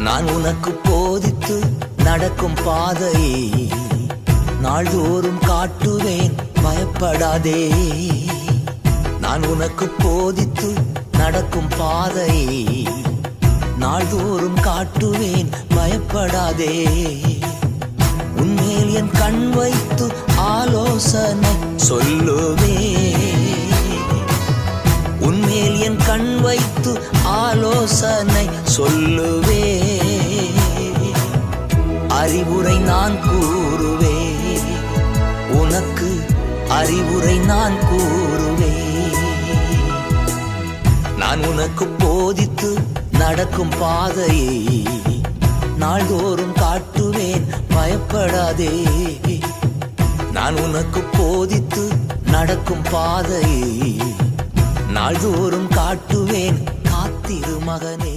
நான் உனக்கு போதித்து நடக்கும் பாதையை நாள்தோறும் காட்டுவேன், பயப்படாதே. நான் உனக்கு போதித்து நடக்கும் பாதையை நாள்தோறும் காட்டுவேன், பயப்படாதே. உன்மேல் என் கண் வைத்து ஆலோசனை சொல்லுவேன். உன்மேல் என் கண் வைத்து ஆலோசனை சொல்லுவேன். அறிவுரை நான் கூறுவேன், உனக்கு அறிவுரை நான் கூறுவேன். நான் உனக்கு போதித்து நடக்கும் பாதையை நாள்தோறும் காட்டுவேன், பயப்படாதே. நான் உனக்கு போதித்து நடக்கும் பாதையை நாள்தோறும் காட்டுவேன், காத்திரு மகனே.